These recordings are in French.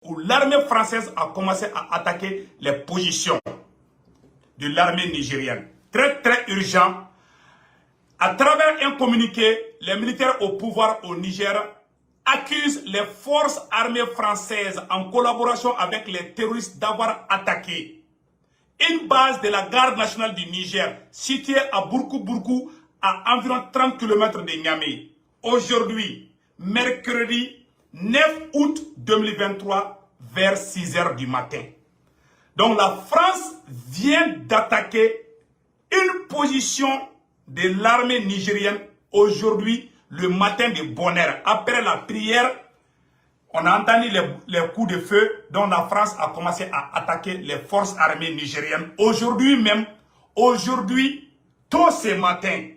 où l'armée française a commencé à attaquer les positions de l'armée nigérienne. Très très urgent. À travers un communiqué, les militaires au pouvoir au Niger accusent les forces armées françaises en collaboration avec les terroristes d'avoir attaqué une base de la garde nationale du Niger située à Bourkou-Bourkou à environ 30 km de Niamey. Aujourd'hui, mercredi 9 août 2023 vers 6 h du matin. Donc la France vient d'attaquer une position de l'armée nigérienne aujourd'hui, le matin de bonne heure. Après la prière, on a entendu les coups de feu dont la France a commencé à attaquer les forces armées nigériennes. Aujourd'hui même, aujourd'hui, tôt ce matin.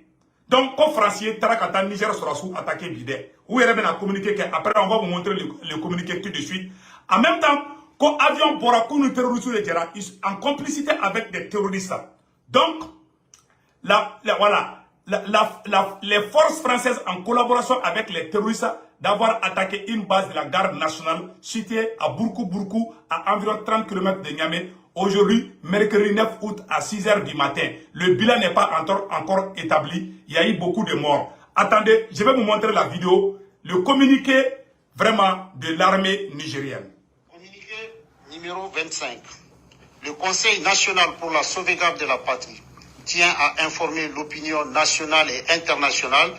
Donc, comme Français, Tarakata, Niger sera sous attaqué Bidé. Où il y a communiqué après on va vous montrer le communiqué tout de suite. En même temps, quand avion Borakou nous terroristes en complicité avec des terroristes. Donc, les forces françaises en collaboration avec les terroristes d'avoir attaqué une base de la garde nationale située à Bourkou-Bourkou à environ 30 km de Niamey. Aujourd'hui, mercredi 9 août à 6 h du matin. Le bilan n'est pas encore établi. Il y a eu beaucoup de morts. Attendez, je vais vous montrer la vidéo. Le communiqué vraiment de l'armée nigérienne. Communiqué numéro 25. Le Conseil national pour la sauvegarde de la patrie tient à informer l'opinion nationale et internationale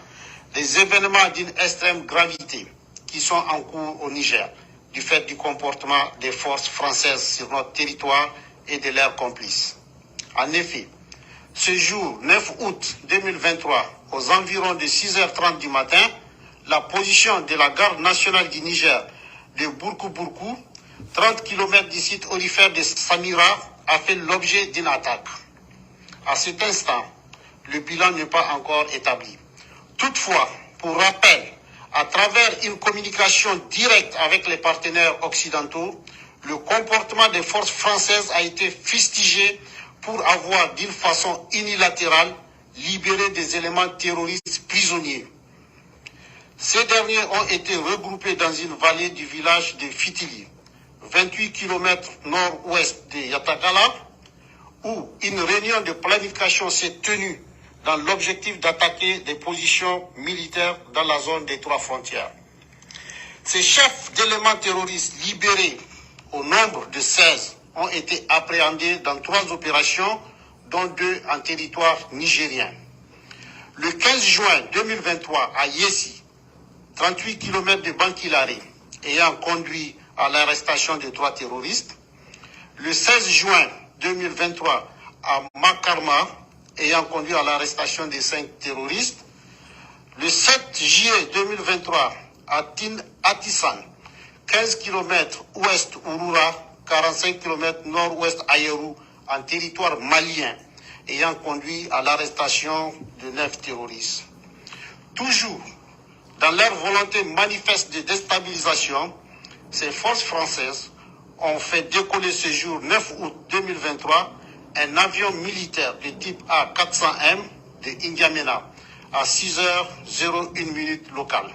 des événements d'une extrême gravité qui sont en cours au Niger du fait du comportement des forces françaises sur notre territoire et de leurs complices. En effet, ce jour 9 août 2023, aux environs de 6 h 30 du matin, la position de la garde nationale du Niger de Bourkou-Bourkou, 30 km du site aurifère de Samira, a fait l'objet d'une attaque. À cet instant, le bilan n'est pas encore établi. Toutefois, pour rappel, à travers une communication directe avec les partenaires occidentaux, le comportement des forces françaises a été fustigé pour avoir d'une façon unilatérale libéré des éléments terroristes prisonniers. Ces derniers ont été regroupés dans une vallée du village de Fitili, 28 km nord-ouest de Yatakala, où une réunion de planification s'est tenue dans l'objectif d'attaquer des positions militaires dans la zone des 3 frontières. Ces chefs d'éléments terroristes libérés au nombre de 16 ont été appréhendés dans 3 opérations, dont 2 en territoire nigérien. Le 15 juin 2023 à Yessi, 38 km de Bankilare, ayant conduit à l'arrestation de 3 terroristes. Le 16 juin 2023 à Makarma, ayant conduit à l'arrestation de 5 terroristes. Le 7 juillet 2023 à Atissan, 15 km ouest Urura, 45 km nord-ouest Ayerou, en territoire malien, ayant conduit à l'arrestation de 9 terroristes. Toujours dans leur volonté manifeste de déstabilisation, ces forces françaises ont fait décoller ce jour 9 août 2023 un avion militaire de type A400M de N'Djamena à 6 h 01 locale.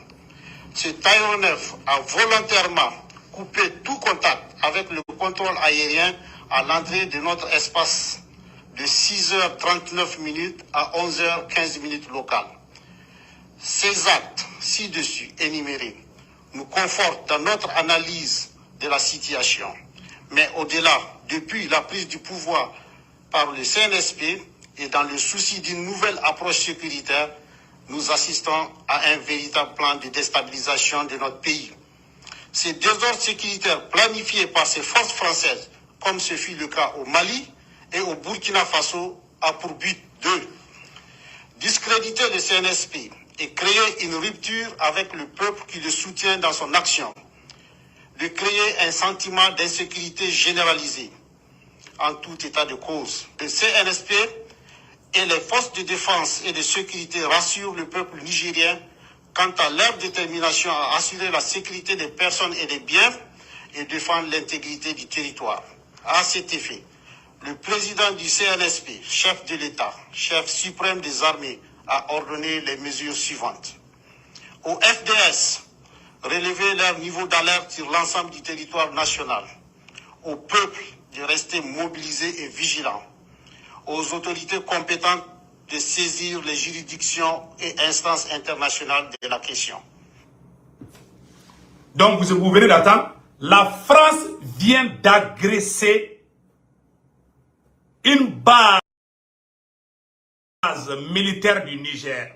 Cet aéronef a volontairement coupé tout contact avec le contrôle aérien à l'entrée de notre espace de 6 h 39 à 11 h 15 locale. Ces actes ci-dessus énumérés nous confortent dans notre analyse de la situation. Mais au-delà, depuis la prise du pouvoir par le CNSP et dans le souci d'une nouvelle approche sécuritaire, nous assistons à un véritable plan de déstabilisation de notre pays. Ces désordres sécuritaires planifiés par ces forces françaises, comme ce fut le cas au Mali et au Burkina Faso, a pour but de discréditer le CNSP et créer une rupture avec le peuple qui le soutient dans son action, de créer un sentiment d'insécurité généralisée. En tout état de cause, le CNSP et les forces de défense et de sécurité rassurent le peuple nigérien quant à leur détermination à assurer la sécurité des personnes et des biens et défendre l'intégrité du territoire. À cet effet, le président du CNSP, chef de l'État, chef suprême des armées, a ordonné les mesures suivantes. Au FDS, relever leur niveau d'alerte sur l'ensemble du territoire national, au peuple de rester mobilisé et vigilant, aux autorités compétentes de saisir les juridictions et instances internationales de la question. Donc, vous venez d'attendre, la France vient d'agresser une base militaire du Niger.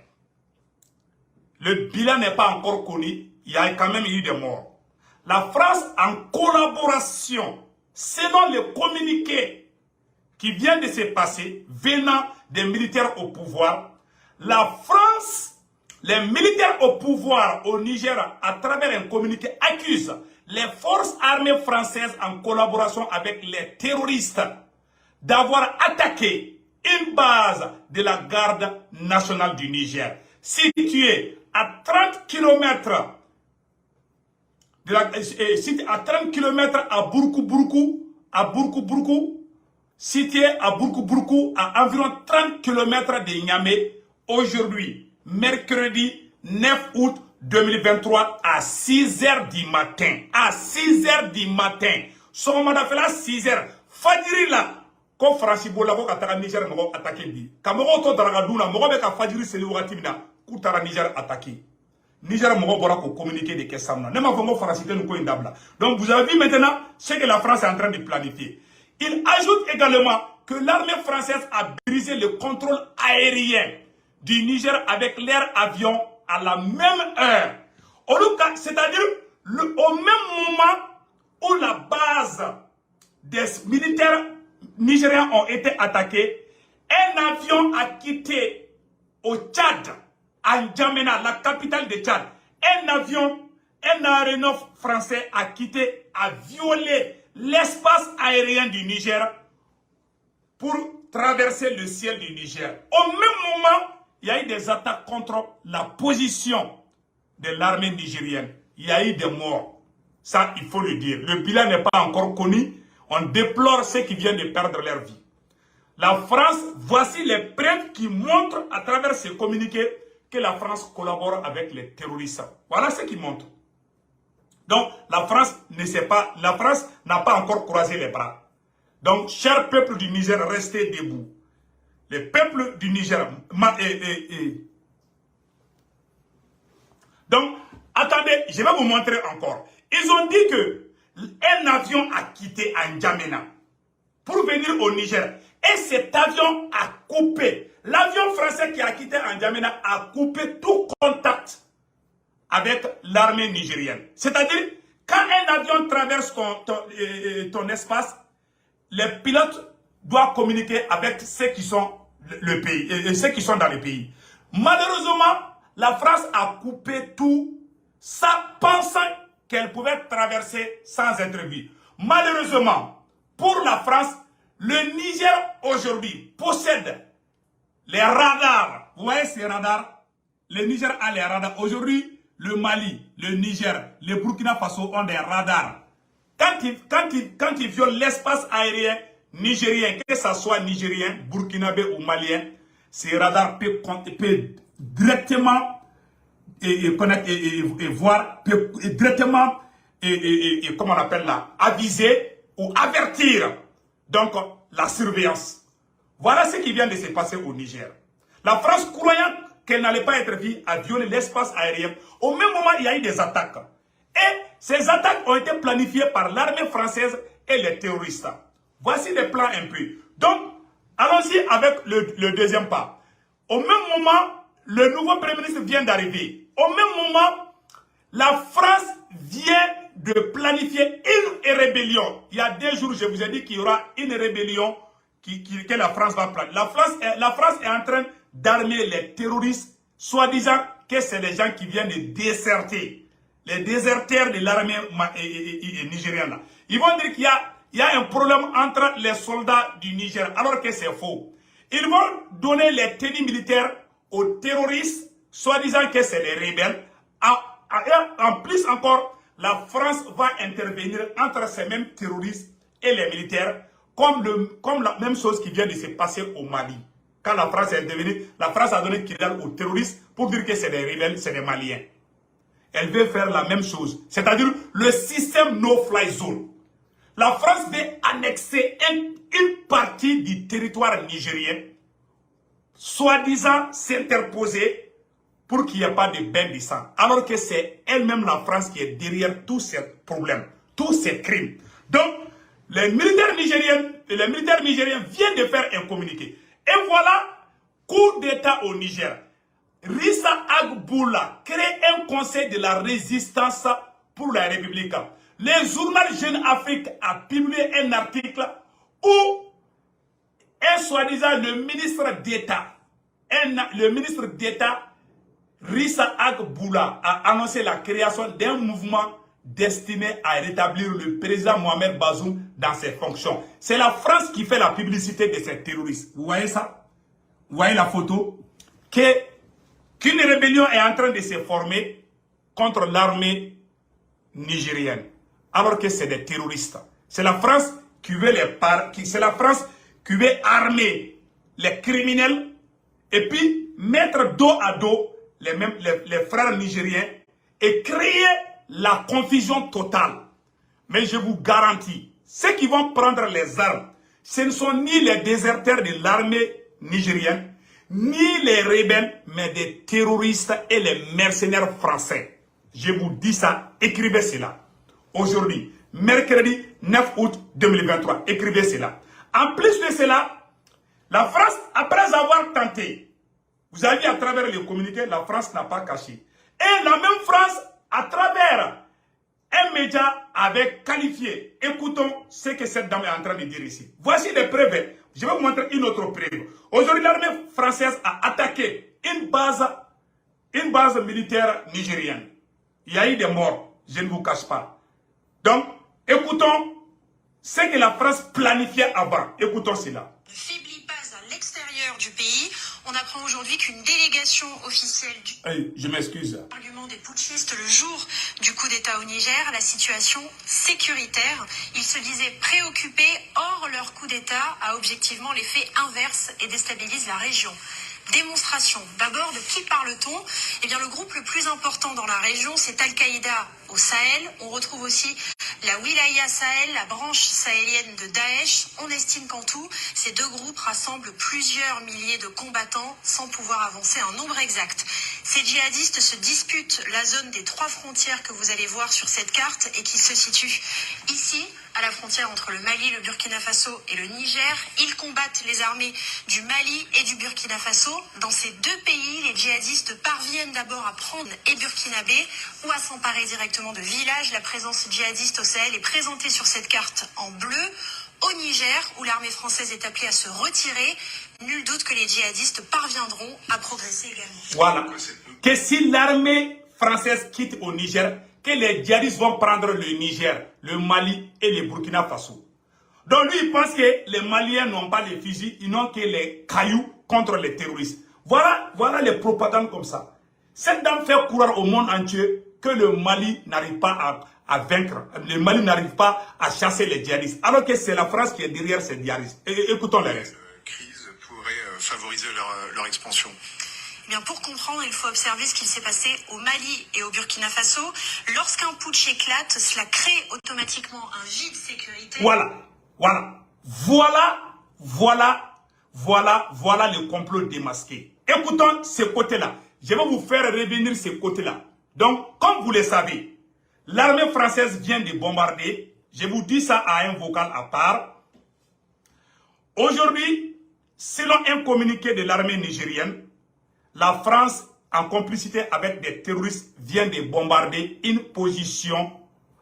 Le bilan n'est pas encore connu, il y a quand même eu des morts. La France, en collaboration, selon le communiqué qui vient de se passer, venant des militaires au pouvoir, la France, les militaires au pouvoir au Niger, à travers un communiqué, accusent les forces armées françaises en collaboration avec les terroristes d'avoir attaqué une base de la garde nationale du Niger, située à 30 km à Bourkou-Bourkou, situé à Bourkou-Bourkou, à environ 30 km de Niamey, aujourd'hui, mercredi 9 août 2023, à 6 h du matin. À 6 h du matin. Son mandat fait là 6 h. Fadjiri là, quand Francis Bola, quand Katara Niger m'a attaqué, quand m'a auto Daragaduna, m'a dit que Fadjiri c'est le Watimina, Koutara Niger attaqué. Niger m'a dit communiquer des questions. Ne m'a pas Francis nous quoi indabla. Donc vous avez vu maintenant ce que la France est en train de planifier. Il ajoute également que l'armée française a brisé le contrôle aérien du Niger avec l'air avion à la même heure. C'est-à-dire au même moment où la base des militaires nigériens ont été attaqués, un avion a quitté au Tchad, à N'Djamena, la capitale de Tchad. Un aéronef français a quitté, a violé l'espace aérien du Niger pour traverser le ciel du Niger. Au même moment, il y a eu des attaques contre la position de l'armée nigérienne. Il y a eu des morts. Ça, il faut le dire. Le bilan n'est pas encore connu. On déplore ceux qui viennent de perdre leur vie. La France, voici les preuves qui montrent à travers ces communiqués que la France collabore avec les terroristes. Voilà ce qui montre. Donc, la France ne sait pas, la France n'a pas encore croisé les bras. Donc, cher peuple du Niger, restez debout. Le peuple du Niger... Donc, attendez, je vais vous montrer encore. Ils ont dit que un avion a quitté N'Djamena pour venir au Niger. Et cet avion a coupé. L'avion français qui a quitté N'Djamena a coupé tout contact avec l'armée nigérienne. C'est-à-dire, quand un avion traverse ton espace, les pilotes doivent communiquer avec ceux qui sont le pays, ceux qui sont dans le pays. Malheureusement, la France a coupé tout, ça pensant qu'elle pouvait traverser sans être vue. Malheureusement, pour la France, le Niger aujourd'hui possède les radars. Vous voyez ces radars? Le Niger a les radars. Aujourd'hui, le Mali, le Niger, le Burkina Faso ont des radars. Quand ils violent l'espace aérien nigérien, que ce soit nigérien, burkinabé ou malien, ces radars peuvent directement voir, directement, comment on appelle là, aviser ou avertir donc la surveillance. Voilà ce qui vient de se passer au Niger. La France, croyant qu'elle n'allait pas être vue, a violé l'espace aérien. Au même moment, il y a eu des attaques. Et ces attaques ont été planifiées par l'armée française et les terroristes. Voici les plans un peu. Donc, allons-y avec le deuxième pas. Au même moment, le nouveau Premier ministre vient d'arriver. Au même moment, la France vient de planifier une rébellion. Il y a 2 jours, je vous ai dit qu'il y aura une rébellion que la France va planifier. La France est en train d'armer les terroristes, soi-disant que c'est les gens qui viennent de déserter. Les déserteurs de l'armée nigérienne. Ils vont dire qu'il y a un problème entre les soldats du Niger, alors que c'est faux. Ils vont donner les tenues militaires aux terroristes, soi-disant que c'est les rebelles. En plus encore, la France va intervenir entre ces mêmes terroristes et les militaires, comme la même chose qui vient de se passer au Mali. Quand la France est intervenue, la France a donné kidal aux terroristes pour dire que c'est des rebelles, c'est des Maliens. elle veut faire la même chose. C'est-à-dire le système no-fly zone. La France veut annexer une partie du territoire nigérien, soi-disant s'interposer pour qu'il n'y ait pas de bain de sang. Alors que c'est elle-même la France qui est derrière tous ces problèmes, tous ces crimes. Donc, les militaires nigériens viennent de faire un communiqué. Et voilà, coup d'État au Niger. Rissa Agboula crée un conseil de la résistance pour la République. Le journal Jeune Afrique a publié un article où un soi-disant le ministre d'État, Rissa Agboula, a annoncé la création d'un mouvement destiné à rétablir le président Mohamed Bazoum dans ses fonctions. C'est la France qui fait la publicité de ces terroristes. Vous voyez ça? Vous voyez la photo? Qu'une rébellion est en train de se former contre l'armée nigérienne. Alors que c'est des terroristes. C'est la France qui veut qui veut armer les criminels et puis mettre dos à dos les frères nigériens et créer la confusion totale. Mais je vous garantis, ceux qui vont prendre les armes, ce ne sont ni les déserteurs de l'armée nigérienne, ni les rebelles, mais des terroristes et les mercenaires français. Je vous dis ça, écrivez cela. Aujourd'hui, mercredi 9 août 2023, écrivez cela. En plus de cela, la France, après avoir tenté, vous avez vu à travers les communiqués, la France n'a pas caché. Et la même France, à travers un média, avait qualifié. Écoutons ce que cette dame est en train de dire ici. Voici les preuves. Je vais vous montrer une autre preuve. Aujourd'hui, l'armée française a attaqué une base militaire nigérienne. Il y a eu des morts, je ne vous cache pas. Donc, écoutons ce que la France planifiait avant. Écoutons cela. Ne faiblit pas à l'extérieur du pays. On apprend aujourd'hui qu'une délégation officielle du... Je m'excuse. Argument des putschistes le jour du coup d'État au Niger, la situation sécuritaire. Ils se disaient préoccupés, or leur coup d'État a objectivement l'effet inverse et déstabilise la région. Démonstration. D'abord, de qui parle-t-on? Eh bien, le groupe le plus important dans la région, c'est Al-Qaïda au Sahel. On retrouve aussi la Wilaya Sahel, la branche sahélienne de Daesh. On estime qu'en tout, ces deux groupes rassemblent plusieurs milliers de combattants sans pouvoir avancer un nombre exact. Ces djihadistes se disputent la zone des 3 frontières que vous allez voir sur cette carte et qui se situe ici, à la frontière entre le Mali, le Burkina Faso et le Niger. Ils combattent les armées du Mali et du Burkina Faso. Dans ces deux pays, les djihadistes parviennent d'abord à prendre et burkinabé ou à s'emparer directement de villages. La présence djihadiste au Sahel est présentée sur cette carte en bleu. Au Niger, où l'armée française est appelée à se retirer, nul doute que les djihadistes parviendront à progresser également. Voilà. Que si l'armée française quitte au Niger, que les djihadistes vont prendre le Niger, le Mali et le Burkina Faso. Donc lui, il pense que les Maliens n'ont pas les fusils, ils n'ont que les cailloux contre les terroristes. Voilà les propagandes comme ça. Cette dame fait croire au monde entier que le Mali n'arrive pas à vaincre. Le Mali n'arrive pas à chasser les djihadistes. Alors que c'est la France qui est derrière ces djihadistes. Écoutons le reste. Crise pourrait favoriser leur expansion. Eh bien, pour comprendre, il faut observer ce qu'il s'est passé au Mali et au Burkina Faso. Lorsqu'un putsch éclate, cela crée automatiquement un vide sécuritaire. Voilà le complot démasqué. Écoutons ce côté-là. Je vais vous faire revenir ce côté-là. Donc, comme vous le savez, l'armée française vient de bombarder. Je vous dis ça à un vocal à part. Aujourd'hui, selon un communiqué de l'armée nigérienne, la France, en complicité avec des terroristes, vient de bombarder une position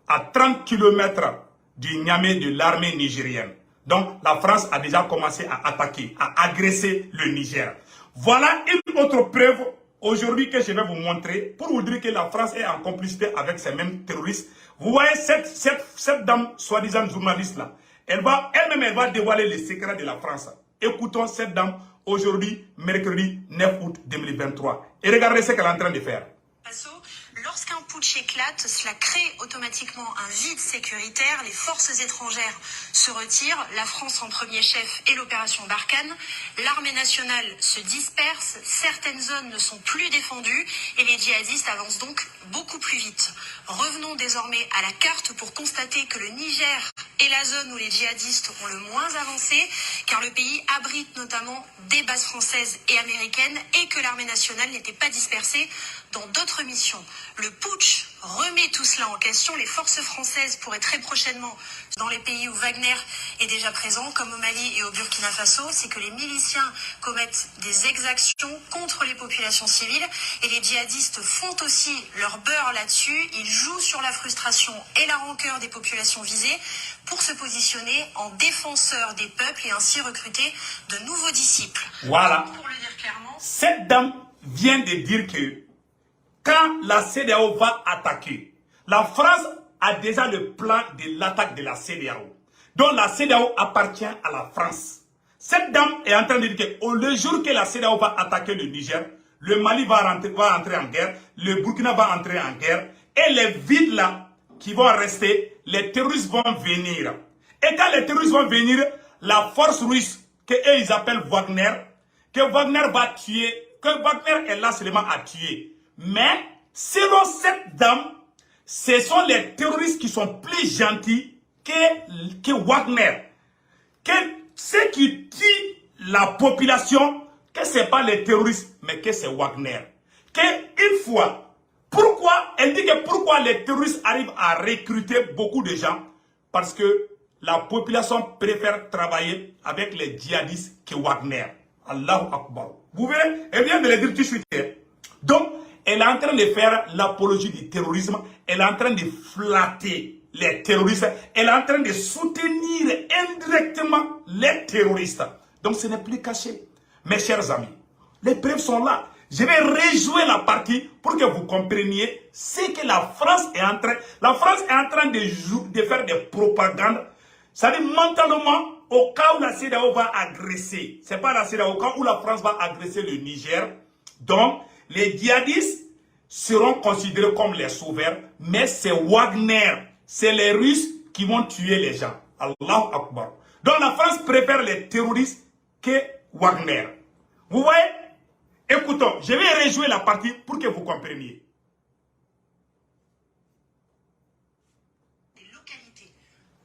à 30 km du Niamey de l'armée nigérienne. Donc, la France a déjà commencé à attaquer, à agresser le Niger. Voilà une autre preuve aujourd'hui que je vais vous montrer pour vous dire que la France est en complicité avec ces mêmes terroristes. Vous voyez cette dame, soi-disant journaliste-là, elle-même va dévoiler les secrets de la France. Écoutons cette dame aujourd'hui, mercredi 9 août 2023. Et regardez ce qu'elle est en train de faire. Lorsqu'un putsch éclate, cela crée automatiquement un vide sécuritaire. Les forces étrangères se retirent, la France en premier chef et l'opération Barkhane. L'armée nationale se disperse, certaines zones ne sont plus défendues et les djihadistes avancent donc beaucoup plus vite. Revenons désormais à la carte pour constater que le Niger est la zone où les djihadistes ont le moins avancé, car le pays abrite notamment des bases françaises et américaines et que l'armée nationale n'était pas dispersée dans d'autres missions. Le putsch remet tout cela en question. Les forces françaises pourraient très prochainement dans les pays où Wagner est déjà présent, comme au Mali et au Burkina Faso. C'est que les miliciens commettent des exactions contre les populations civiles et les djihadistes font aussi leur beurre là-dessus. Ils jouent sur la frustration et la rancœur des populations visées pour se positionner en défenseurs des peuples et ainsi recruter de nouveaux disciples. Voilà. Pour le dire clairement, cette dame vient de dire que quand la CEDEAO va attaquer, la France a déjà le plan de l'attaque de la CEDEAO. Donc la CEDEAO appartient à la France. Cette dame est en train de dire que le jour que la CEDEAO va attaquer le Niger, le Mali va entrer en guerre, le Burkina va entrer en guerre, et les vides là qui vont rester, les terroristes vont venir. Et quand les terroristes vont venir, la force russe, que eux ils appellent Wagner, que Wagner va tuer, que Wagner est là seulement à tuer. Mais, selon cette dame, ce sont les terroristes qui sont plus gentils que Wagner. Que ceux qui tuent la population, que ce n'est pas les terroristes, mais que c'est Wagner. Qu'une fois, pourquoi, elle dit que pourquoi les terroristes arrivent à recruter beaucoup de gens? Parce que la population préfère travailler avec les djihadistes que Wagner. Allahu Akbar. Vous verrez, elle vient de le dire tout de suite. Donc, elle est en train de faire l'apologie du terrorisme. Elle est en train de flatter les terroristes. Elle est en train de soutenir indirectement les terroristes. Donc, ce n'est plus caché. Mes chers amis, les preuves sont là. Je vais rejouer la partie pour que vous compreniez ce que la France est en train... La France est en train de faire des propagandes. C'est-à-dire mentalement, au cas où la CEDEAO va agresser. Ce n'est pas la CEDEAO, au cas où la France va agresser le Niger. Donc, les djihadistes seront considérés comme les sauveurs, mais c'est Wagner, c'est les Russes qui vont tuer les gens. Allahu Akbar. Donc la France préfère les terroristes que Wagner. Vous voyez? Écoutons, je vais rejouer la partie pour que vous compreniez.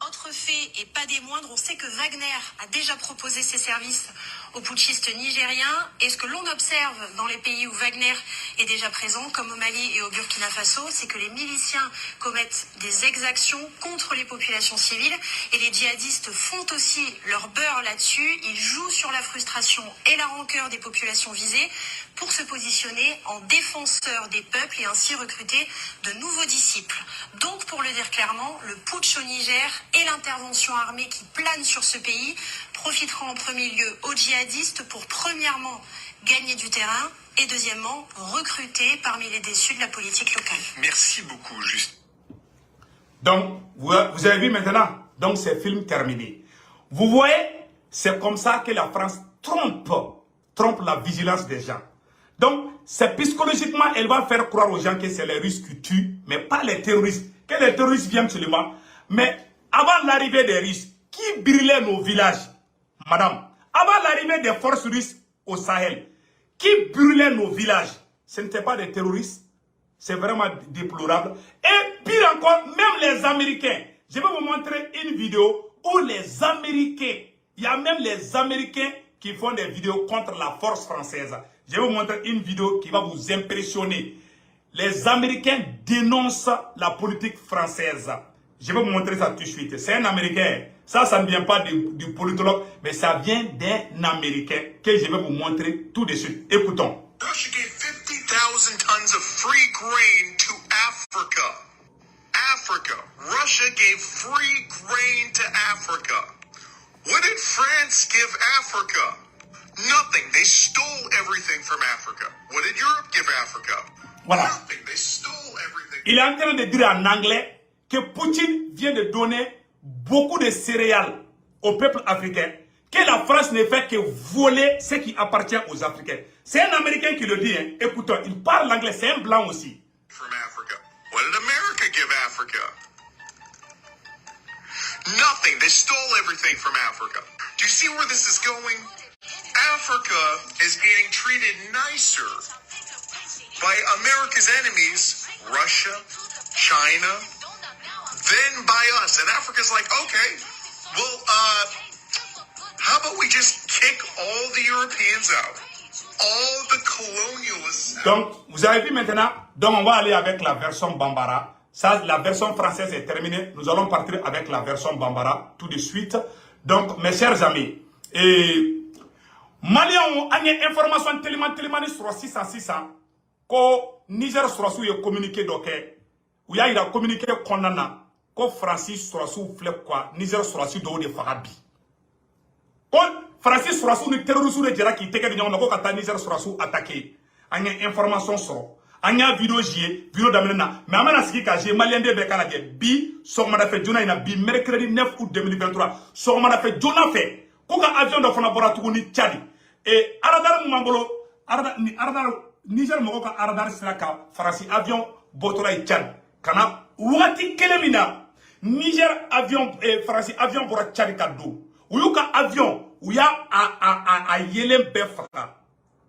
Autre fait, et pas des moindres, on sait que Wagner a déjà proposé ses services aux putschistes nigériens. Et ce que l'on observe dans les pays où Wagner est déjà présent, comme au Mali et au Burkina Faso, c'est que les miliciens commettent des exactions contre les populations civiles. Et les djihadistes font aussi leur beurre là-dessus. Ils jouent sur la frustration et la rancœur des populations visées pour se positionner en défenseurs des peuples et ainsi recruter de nouveaux disciples. Donc, pour le dire clairement, le putsch au Niger et l'intervention armée qui plane sur ce pays profitera en premier lieu aux djihadistes pour premièrement gagner du terrain et deuxièmement recruter parmi les déçus de la politique locale. Merci beaucoup, Juste. Donc, vous avez vu maintenant, donc c'est film terminé. Vous voyez, c'est comme ça que la France trompe la vigilance des gens. Donc, c'est psychologiquement, elle va faire croire aux gens que c'est les Russes qui tuent, mais pas les terroristes. Que les terroristes viennent seulement. Mais avant l'arrivée des Russes, qui brûlait nos villages? Madame, avant l'arrivée des forces russes au Sahel, qui brûlait nos villages? Ce n'étaient pas des terroristes. C'est vraiment déplorable. Et pire encore, même les Américains. Je vais vous montrer une vidéo où les Américains, il y a même les Américains qui font des vidéos contre la force française. Je vais vous montrer une vidéo qui va vous impressionner. Les Américains dénoncent la politique française. Je vais vous montrer ça tout de suite. C'est un Américain. Ça ne vient pas du politologue, mais ça vient d'un Américain que je vais vous montrer tout de suite. Écoutons. Russia gave 50,000 tons of free grain to Africa. Africa. Russia gave free grain to Africa. What did France give Africa? Nothing. They stole everything from Africa. What did Europe give Africa? Voilà. Nothing. They stole everything. Il est en train de dire en anglais que Poutine vient de donner beaucoup de céréales au peuple africain, que la France ne fait que voler ce qui appartient aux Africains. C'est un Américain qui le dit, hein. Écoutons, il parle anglais, c'est un blanc aussi. From Africa. What did America give Africa? Nothing. They stole everything from Africa. Do you see where this is going? Africa is getting treated nicer by America's enemies, Russia, China, then by us. And Africa's like, okay, well, how about we just kick all the Europeans out? All the colonialists out. Donc, vous avez vu maintenant, donc on va aller avec la version Bambara. Ça, la version française est terminée. Nous allons partir avec la version Bambara tout de suite. Donc, mes chers amis, et Maliens a une information tellement sur 600 que Niger sera sous communiqué donc où il a communiqué condamnant que Francis sera sous flip quoi Niger sera sous de Farabi. Quand Francis sera sous le terrorisme de Djera qui était que nous avons que Niger sera sous attaqué. A une information sur anya vidéo vidéo d'amenena mais amana siki ka j'ai malien de bekala de bi so ma da fait jona ina bi mercredi 9 août 2023 so ma da fait jona fait ko ka avion do fona bora tugu ni Tchad et aradar mambolo aradar Niger mo ko aradar silaka farasi avion botola e Tchad kana wati kelemina Niger avion farasi avion bora Tchad kaddo uyuka avion uya a yelen befaka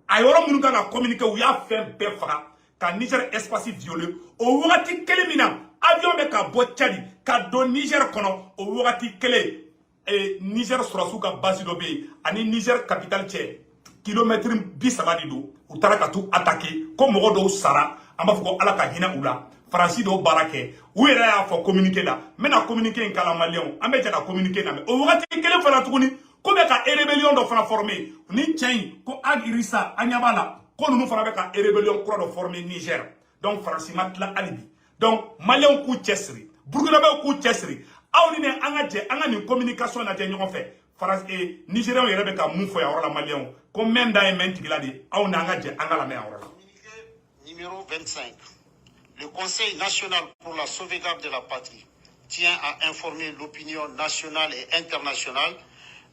ayoro munu ka communiquer uya fait befaka ka Niger espace violé o wati kelemina avion be ka bo Tchad ka do Niger kono o wati kele et Niger sera sous ka base d'obé ani Niger capitale tché kilomètre bisabadi do ou taraka tout attaqué comme rodo sara amba foko ala ka hina ula Francis do barake ou era ya fo communiquer là mena communiquer en kala malien ambe ja ka communiquer na me o wati kele fala tukuni ko be ka rébellion do fana formé ni tchen ko agirisa anyabala ko nous fana be ka rébellion ko do formé Niger donc Francis matla alibi donc malien ku tchesri Burkina be ku tchesri aw ni anga ni communication na je ñoko fait France et Nigérian yere be ka mun fo ya wala malien ko même dans un tigla di aw na anga je anga la me awra. Numéro 25. Le Conseil national pour la sauvegarde de la patrie tient à informer l'opinion nationale et internationale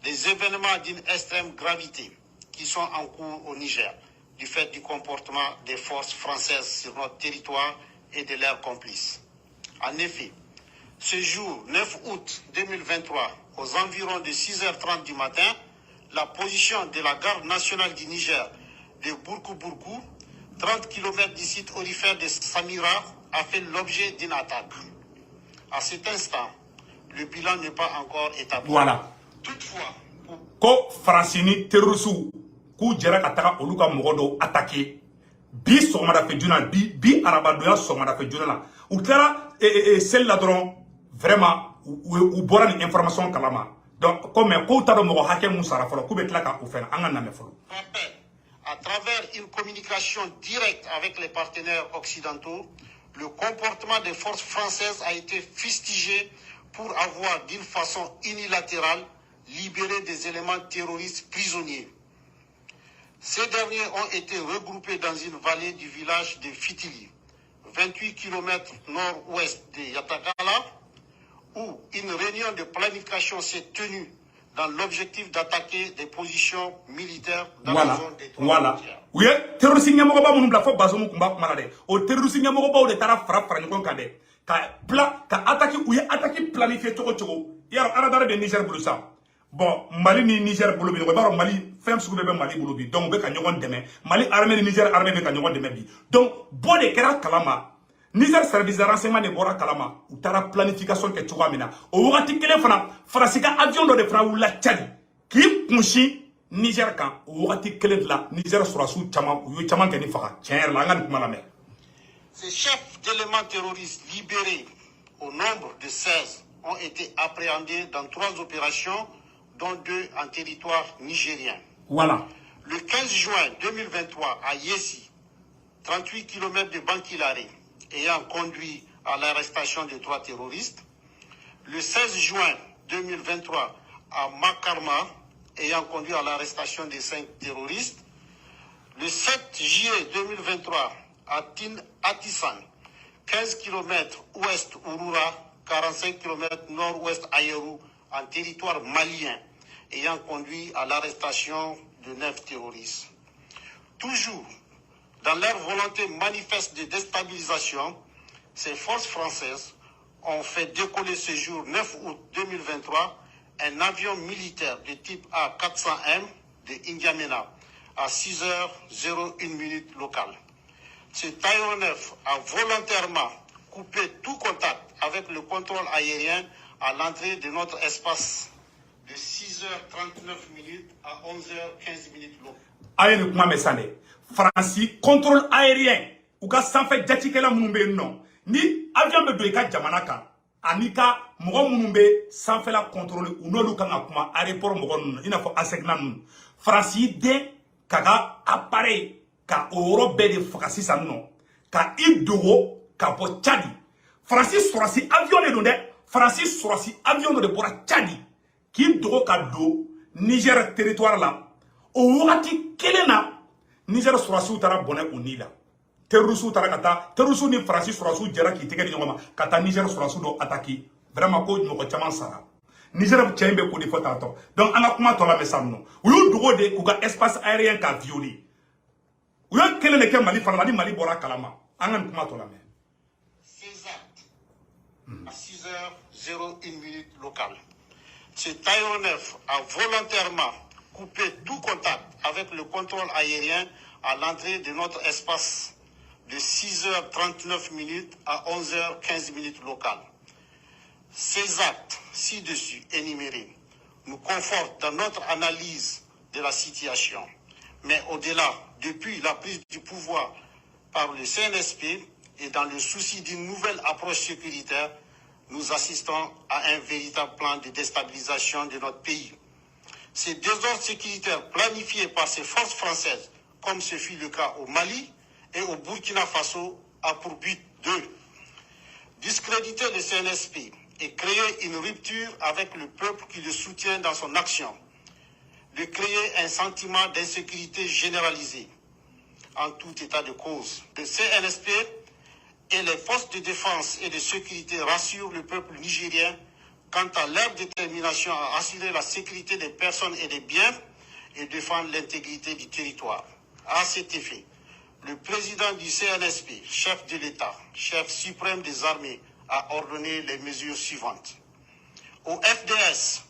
des événements d'une extrême gravité qui sont en cours au Niger du fait du comportement des forces françaises sur notre territoire et de leurs complices. En effet, ce jour 9 août 2023, aux environs de 6h30 du matin, la position de la garde nationale du Niger de Bourkou-Bourkou, 30 km du site orifère de Samira, a fait l'objet d'une attaque. À cet instant, le bilan n'est pas encore établi. Voilà. Toutefois, ko Francini terrorisou ku jera kataka oluka mogodo attaqué bi somada fe juna bi arabadoya somada fe juna la ou tara celle là dron vraiment ou bora ni information kalama donc comme ko taro mo haké musara folo ku betla ka ofena anga na me folo à travers une communication directe avec les partenaires occidentaux, le comportement des forces françaises a été fustigé pour avoir d'une façon unilatérale libéré des éléments terroristes prisonniers. Ces derniers ont été regroupés dans une vallée du village de Fitili, 28 km nord-ouest de Yatakala, où une réunion de planification s'est tenue dans l'objectif d'attaquer des positions militaires dans la zone des trois frontières. Oui, terroriste nyamo ba munu bla fo bazomu kumba malade. O terroriste nyamo ba o de tara fra nyakon kande. Ka attaquer ou attaquer planifié toko. Yaro aradara de Niger bulu sa. Bon, Mali ni Niger bulu bi ko baro Mali fem su be Mali bulu bi. Donc be ka nyakon deme. Mali armée ni Niger armée be ka nyakon deme bi. Donc bo de kera kalama. Niger service de renseignement de Bora Kalama, ou tara planification ke Chouamina. Au Wati Kele Fana, Frasika avion de Fra ou la Tchadi, qui punchi Niger kan, au Wati Kele de la Niger sera sous Chama, ou Chaman Kenifara, Tchèr, Langan Malame. Ces chefs d'éléments terroristes libérés, au nombre de 16, ont été appréhendés dans 3 opérations, dont 2 en territoire nigérien. Voilà. Le 15 juin 2023, à Yessi, 38 km de Bankilare, ayant conduit à l'arrestation de 3 terroristes. Le 16 juin 2023, à Makarma, ayant conduit à l'arrestation de 5 terroristes. Le 7 juillet 2023, à Tin Atissan, 15 km ouest Urura, 45 km nord-ouest Ayerou, en territoire malien, ayant conduit à l'arrestation de 9 terroristes. Toujours dans leur volonté manifeste de déstabilisation, ces forces françaises ont fait décoller ce jour 9 août 2023 un avion militaire de type A400M de N'Djamena à 6h01 locale. Ce aéronef a volontairement coupé tout contact avec le contrôle aérien à l'entrée de notre espace de 6h39 à 11h15 locale. Aïe, kuma mesane. Franci, contrôle aérien. Ou ka sanfɛ jatikɛla minnu bɛ yen nɔ. Ni avion bɛ don i ka jamana kan, ani ka mɔgɔ minnu bɛ sanfɛla contrôle u n'olu kan ka kuma aéroport mɔgɔ ninnu i n'a fɔ ASECNA ninnu. Franci den ka ka appareil ka o yɔrɔ bɛɛ de faga sisan nɔ. Ka i dogo ka bɔ Tchadi. Franci sɔrɔsi avion de don dɛ. Franci sɔrɔsi avion de bɔra Tchadi. K'i dogo ka don Niger territoire la. O wagati kelen na Niger sɔrɔsiw taara bɔnɛ u ni la. Terrorisiw taara ka taa terrorisiw ni Franci sɔrɔsiw jɛra k'i tɛgɛ di ɲɔgɔn ma ka taa Niger sɔrɔsiw dɔ attaquer. Vraiment ko mɔgɔ caman sara. Niger cɛ in bɛ ko de fɔ tantɔ. Donc an ka kuma tɔ la bɛ san nɔ. U y'u dogo de k'u ka espace aérien ka violer. U y'o kelen de kɛ Mali fana la ni Mali bɔra kalama. An ka nin kuma tɔ la mɛ. Ces actes à 6h01 locale. Cet aéronef a volontairement coupé tout contact avec le contrôle aérien à l'entrée de notre espace de 6h39 à 11h15 locale. Ces actes ci-dessus énumérés nous confortent dans notre analyse de la situation. Mais au-delà, depuis la prise du pouvoir par le CNSP et dans le souci d'une nouvelle approche sécuritaire, nous assistons à un véritable plan de déstabilisation de notre pays. Ces désordres sécuritaires planifiés par ces forces françaises, comme ce fut le cas au Mali et au Burkina Faso, a pour but de discréditer le CNSP et créer une rupture avec le peuple qui le soutient dans son action, de créer un sentiment d'insécurité généralisée. En tout état de cause, le CNSP et les forces de défense et de sécurité rassurent le peuple nigérien quant à leur détermination à assurer la sécurité des personnes et des biens et défendre l'intégrité du territoire. À cet effet, le président du CNSP, chef de l'État, chef suprême des armées, a ordonné les mesures suivantes. Au FDS,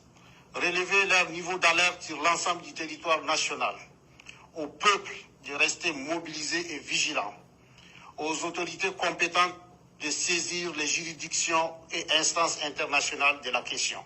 relever leur niveau d'alerte sur l'ensemble du territoire national. Au peuple de rester mobilisé et vigilant. Aux autorités compétentes de saisir les juridictions et instances internationales de la question.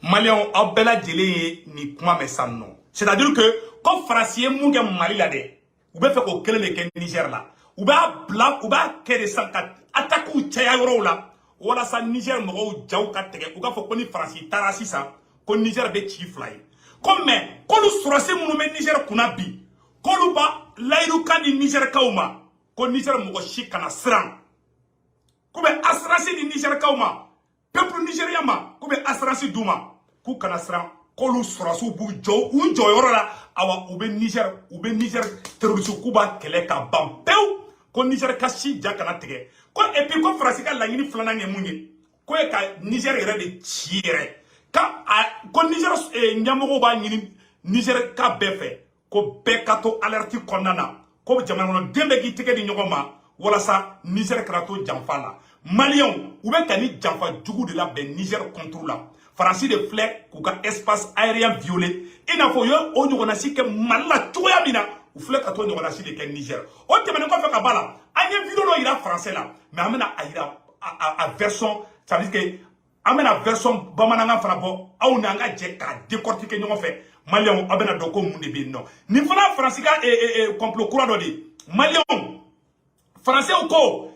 Maliens aw bɛɛ lajɛlen ye nin kuma mɛn san nɔ. C'est-à-dire que comme Franci ye mun kɛ Mali la dɛ, u bɛ fɛ k'o kelen de kɛ Niger la. U b'a bila, u b'a kɛ de san ka attaquew caya yɔrɔw la, walasa Niger mɔgɔw jaw ka tigɛ. U k'a fɔ ko ni Franci taara sisan, ko Niger bɛ ci fila ye. Ko mais k'olu sɔrɔsi minnu bɛ Niger kunna bi, k'olu ba layidu kan di Niger kaw ma, ko Niger mɔgɔ si kana siran. K'u bɛ assurance di Niger kaw ma, peuple nigérien ma, k'u bɛ assurance d'u ma, k'u kana siran. K'olu sɔrɔsiw b'u jɔ u jɔyɔrɔ la, awa u bɛ Niger terroriste k'u b'a kɛlɛ ka ban pewu, ko Niger ka si ja kana tigɛ. Ko et puis ko Franci ka laɲini filanan ye mun ye, ko ye ka Niger yɛrɛ de ci yɛrɛ. Ko Niger ɲɛmɔgɔw b'a ɲini Niger ka bɛɛ fɛ, ko bɛɛ ka to alerte kɔnɔna na, ko jamana kɔnɔ den bɛɛ k'i tɛgɛ di ɲɔgɔn ma, walasa Niger kana to janfa la. Maliens u bɛ ka ni janfa jugu de labɛn Niger contre la. Franci de filɛ k'u ka espace aérien violer. I n'a fɔ u ye o ɲɔgɔnna si kɛ Mali la cogoya min na, u filɛ ka to ɲɔgɔnna si de kɛ Niger. O tɛmɛnen kɔfɛ ka ban la, an ye vidéo dɔ yira français la, mais an bɛna a yira a version, ça veut dire que an bɛna version bamanankan fana bɔ, aw n'an ka jɛ k'a décortiquer ɲɔgɔn fɛ. Maliens aw bɛna dɔn ko mun de bɛ yen nɔ. Nin fana Franci ka complot kura dɔ de. Maliens français ko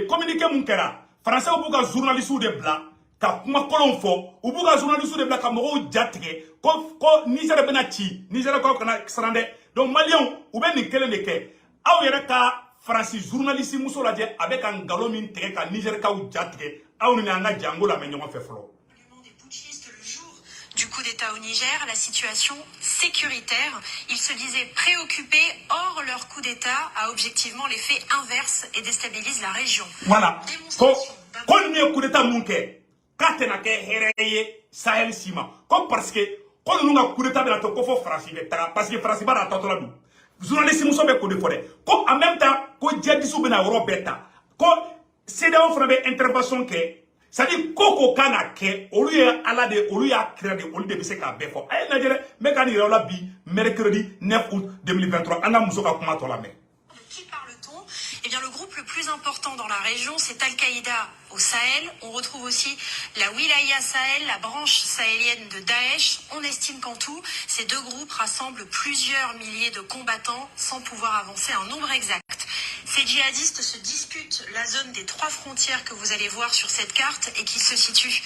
communiqué mun kɛra, français b'u ka journalistes de bila ka kuma kolon fɔ, u b'u ka journalistes de bila ka mɔgɔw jatigɛ ko Niger bɛna ci, Niger ko kana siran dɛ. Donc Maliens u bɛ nin kelen de kɛ. Aw yɛrɛ ka Franci journaliste muso lajɛ a bɛ ka ngalon min tigɛ ka Niger kaw jatigɛ. Aw ni an ka jango lamɛn ɲɔgɔn fɛ fɔlɔ. Du coup d'État au Niger, la situation sécuritaire, ils se disaient préoccupés, or leur coup d'État a objectivement l'effet inverse et déstabilise la région. Voilà. Quand on a coup d'État munke, quand on a fait Sahel Sima, comme parce que quand on a coup d'État, on a Franci, parce que Franci va dans la journaliste muso be ko de fode ko en même temps ko jaddisu bena woro beta c'est dans une intervention que c'est-à-dire koko kana ke olu ya ala de olu ya créer de olu de be se ka be fo ay najere me kan ira la bi mercredi 9 août 2023 ana muso ka kuma to la me. Qui parle-t-on? Eh bien, le groupe le plus important dans la région, c'est Al-Qaïda au Sahel. On retrouve aussi la Wilaya Sahel, la branche sahélienne de Daesh. On estime qu'en tout, ces deux groupes rassemblent plusieurs milliers de combattants sans pouvoir avancer un nombre exact. Ces djihadistes se disputent la zone des 3 frontières que vous allez voir sur cette carte et qui se situe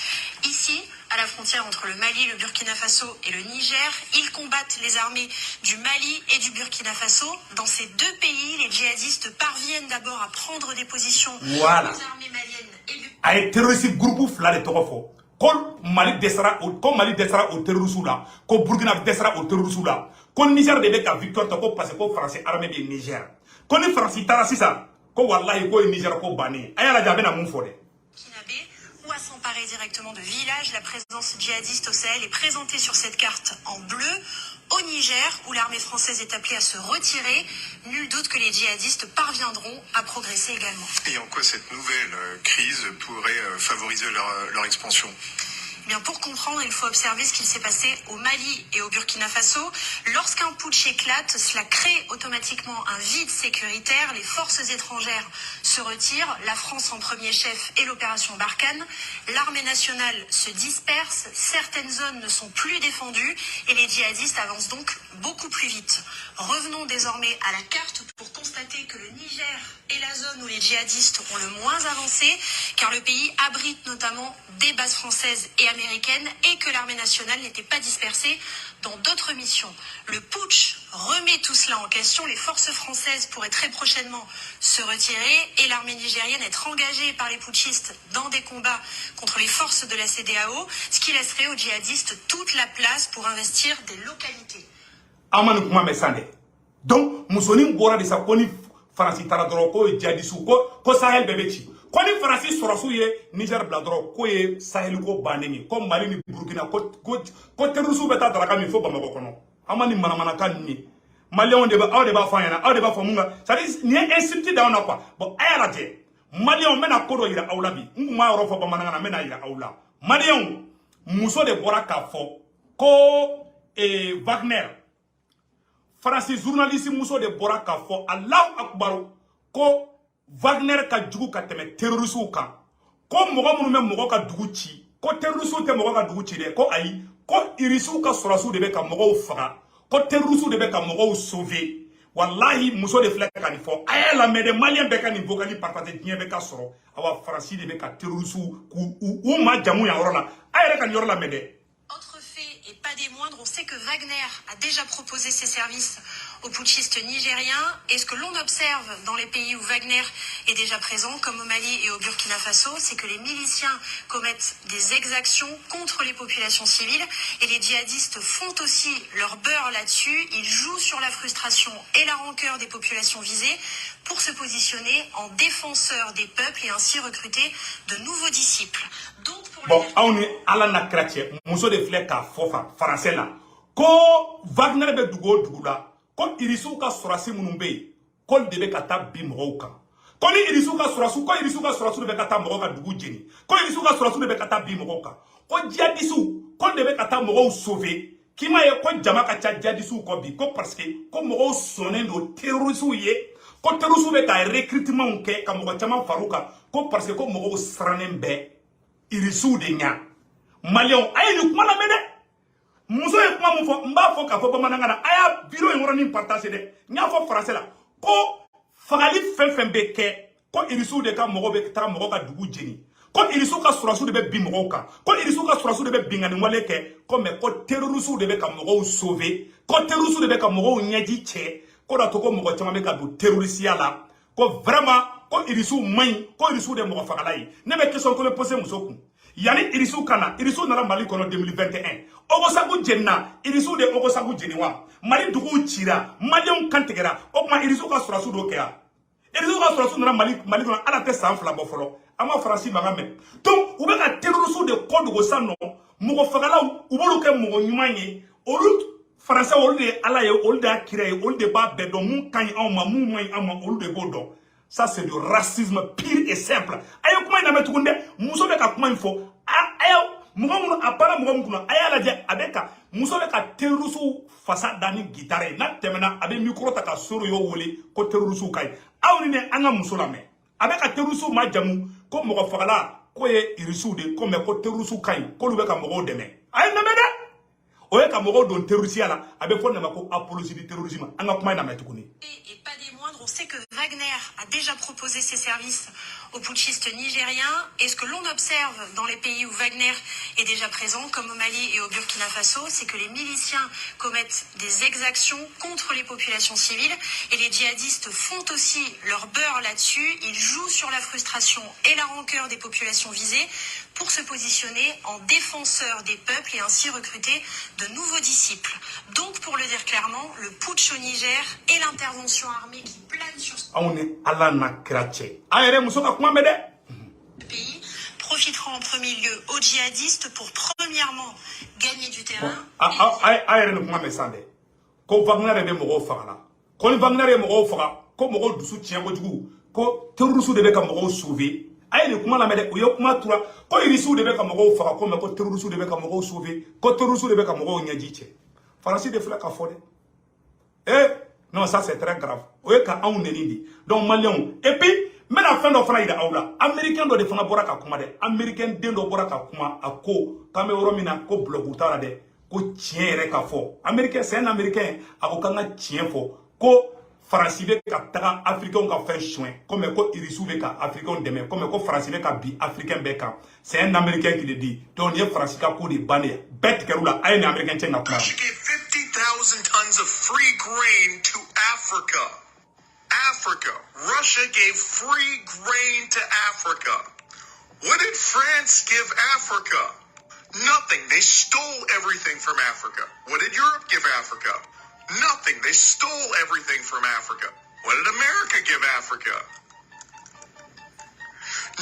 ici, à la frontière entre le Mali, le Burkina Faso et le Niger. Ils combattent les armées du Mali et du Burkina Faso. Dans ces deux pays, les djihadistes parviennent d'abord à prendre des positions voilà. aux armées maliennes et du... Ay terroriste groupe fla de toko ko Mali desra au terrorisme là, ko Burkina desra au terrorisme là, ko Niger de be ka victoire to ko parce que ko français armée de Niger. Ko ni français tara sisa ko wallahi ko Niger ko bani ayala jabe na mun fode. Ou à s'emparer directement de villages. La présence djihadiste au Sahel est présentée sur cette carte en bleu. Au Niger, où l'armée française est appelée à se retirer, nul doute que les djihadistes parviendront à progresser également. Et en quoi cette nouvelle crise pourrait favoriser leur expansion ? Eh bien, pour comprendre, il faut observer ce qu'il s'est passé au Mali et au Burkina Faso. Lorsqu'un putsch éclate, cela crée automatiquement un vide sécuritaire. Les forces étrangères se retirent, la France en premier chef et l'opération Barkhane. L'armée nationale se disperse, certaines zones ne sont plus défendues et les djihadistes avancent donc beaucoup plus vite. Revenons désormais à la carte pour constater que le Niger est la zone où les djihadistes ont le moins avancé, car le pays abrite notamment des bases françaises et américaine et que l'armée nationale n'était pas dispersée dans d'autres missions. Le putsch remet tout cela en question. Les forces françaises pourraient très prochainement se retirer et l'armée nigérienne être engagée par les putschistes dans des combats contre les forces de la CEDEAO, ce qui laisserait aux djihadistes toute la place pour investir des localités. Donc, Moussoline Bora de sa koni Francis Taradroko et Djihadisou ko Sahel bebechi. Koni Francis Sorosouye Niger Bladro ko e Sahel ko banemi ko Mali ni Burkina ko terrorisou beta dalaka mi fo Bamako kono. Amani manamana kan ni. Malion de ba fanyana, aw de ba famunga. Ça dit ni insulté da on a quoi. Bon ayala je. Malion mena kodo ira awlabi. Nguma ro fo Bamana na mena ira awla. Malion Mousso de Bora ka fo ko Wagner Francis journaliste Mousso de Bora ka fo Allahu Akbar ko Wagner ka jugu ka teme terroriste kan ko mogo munu me mogo ka dugu ci ko terroriste te mogo ka dugu ci de ko ayi ko irisu ka sorasu de be ka mogo faga ko terroriste de be ka mogo sauver wallahi Mousso de flek kan fo ay la me de malien be kan invoquer ni partager bien be ka soro awa Francis de be ka terroriste ou ma jamu ya orona ay kan yorla me de. Autre fait, et pas des moindres, on sait que Wagner a déjà proposé ses services aux putschistes nigériens. Et ce que l'on observe dans les pays où Wagner est déjà présent, comme au Mali et au Burkina Faso, c'est que les miliciens commettent des exactions contre les populations civiles. Et les djihadistes font aussi leur beurre là-dessus. Ils jouent sur la frustration et la rancœur des populations visées pour se positionner en défenseurs des peuples et ainsi recruter de nouveaux disciples. Donc pour bon, on est à la nacratie, Mousso de Flek à Fofa, français là. Ko Wagner be dugo la, ko irisu ka sorasi munumbe, ko debe kata bimroka. Ko ni irisu ka sorasu debe kata mroka dugu jeni. Ko irisu ka sorasu debe kata bimroka. Ko djihadisu, ko debe kata mro sauver. Kima ye ko jama ka cha djihadisu ko bi, ko parce que ko mro sonen do terrorisme ye. Ko terrorisme be ka recrutement ke ka mro chama faruka, ko parce que ko mro sranen be. Irisu de nya Malion ayi ni kuma la mede Mousso e kuma mo fo mba fo ka fo Bamana na aya bureau e ngoro ni partager de nya fo français la ko fagali fen be ke ko irisu de ka mogo be tara mogo ka dugu jeni ko irisu ka surasu de be bi mogo ka ko irisu ka surasu de be bingani wale ke ko me ko terrorisu de be ka mogo sauver ko terrorisu de be ka mogo nyaji che ko da to ko mogo chama be ka du terrorisia la ko vraiment ko irisu main ko irisu de mogo fagalai ne be question ko le poser Mousso kun yani irisu kana irisu na Mali kono 2021 ogosagu jenna irisu de ogosagu jeniwa Mali dugu chira Malion kantegera o ma irisu ka surasu do kea irisu ka surasu na Mali kono ala te san fla bofolo ama Francis magame donc u be ka terrorisu de code go sanno mogo fagalaw u bolu ke mogo nyumanye olu français olu de ala ye olu de akire olu de ba be do mun kan en ma mun mai ama olu de godo Ça, c'est du racisme pire et simple. Ayo kuma ina metukunde, muso beka kuma info. Ayo, mugamu apara mugamu kuna. Aya la dia abeka, muso beka terusu fasa dani gitare. Na temena abe mikro taka soro yo wole ko terusu kai. Awu ne anga muso la me. Abeka terusu majamu ko mogo fagala ko ye irisu de ko me ko terusu kai ko lu beka mogo deme. Ayo nameda. Oye ka mogo don terusia la abe fo nama ko apologie du terrorisme. Anga kuma ina metukuni. Et pas des moindres, on sait que Wagner a déjà proposé ses services aux putschistes nigériens. Et ce que l'on observe dans les pays où Wagner est déjà présent, comme au Mali et au Burkina Faso, c'est que les miliciens commettent des exactions contre les populations civiles. Et les djihadistes font aussi leur beurre là-dessus. Ils jouent sur la frustration et la rancœur des populations visées pour se positionner en défenseurs des peuples et ainsi recruter de nouveaux disciples. Donc, pour le dire clairement, le putsch au Niger et l'intervention armée qui plane sur ce pays profiteront en premier lieu aux djihadistes pour premièrement gagner du terrain. Ko Wagner be mogo fagala. Ko ni Wagner be mogo faga, ko mogo dusu tiengo jugu, ko terroristes de be ka mogo sauver. Aye ni kuma la mede uyo kuma tura, ko irisu de be ka mogo faga, ko me ko terroristes de be ka mogo sauver, ko terroristes de be ka mogo nyajiche. Faransi de fla ka fode. Non, ça c'est très grave. Oye ka aun nenindi. Donc malien et puis mais la fin do fana ida awla. Américain do de fana bora ka kuma de. Américain den do bora ka kuma ako kame oromina ko blogutara de. Ko tien ka fo. Américain c'est un américain ako kanga tien fo. Ko Français be ka taga africain ka faire chouin. Comme ko irisu be ka africain demain. Comme ko français be ka bi africain be ka. C'est un américain qui le dit. Donc il français ka ko de bané. Bet kerula ay un américain tien na kuma. 50,000 tons of free grain to Africa. Africa. Russia gave free grain to Africa. What did France give Africa? Nothing. They stole everything from Africa. What did Europe give Africa? Nothing. They stole everything from Africa. What did America give Africa?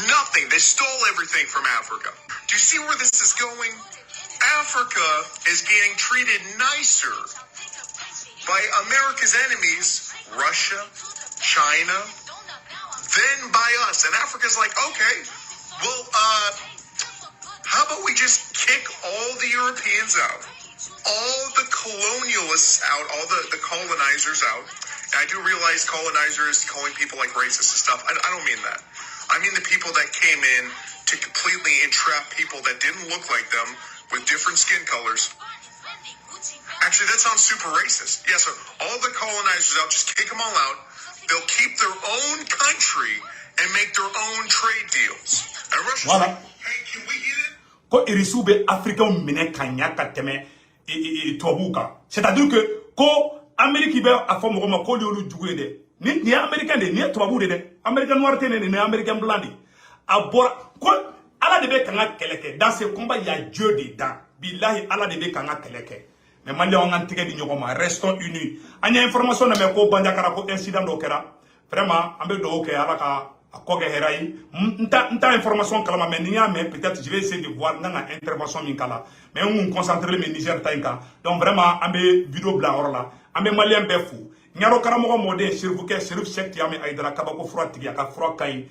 Nothing. They stole everything from Africa. Do you see where this is going? Africa is getting treated nicer by America's enemies, Russia, China, then by us. And Africa's like, okay, well, how about we just kick all the Europeans out, all the colonialists out, all the colonizers out. And I do realize colonizer is calling people like racist and stuff. I don't mean that. I mean the people that came in to completely entrap people that didn't look like them with different skin colors. Actually, that sounds super racist. Yeah, so all the colonizers out, just kick them all out. They'll keep their own country and make their own trade deals. And Russia's like, hey, can we get it? Ko irisube africain mine kanya kateme tobuka. C'est-à-dire que ko Amérique be afo mo ko liolu djugede. Ni américain de ni tobu de. Américain noir tene ni américain blanc de. Abora ko ala de be kanga keleke. Dans ce combat il y a Dieu dedans. Billahi ala de be kanga keleke. Mais mali on antike di nyogoma restons unis. Anya information na me ko banja kara ko incident do kera. Vraiment ambe do ke ala ka akoge herai nta information kalama mais ni mais peut-être je vais essayer de voir nanga intervention min kala mais on concentrer mes Niger tainka. Donc vraiment ambe vidéo blanc orla ambe malien be fou. Nyaro karamo mo de chirif Cheikh Tiame Aidara kabako froid tiya ka froid kai.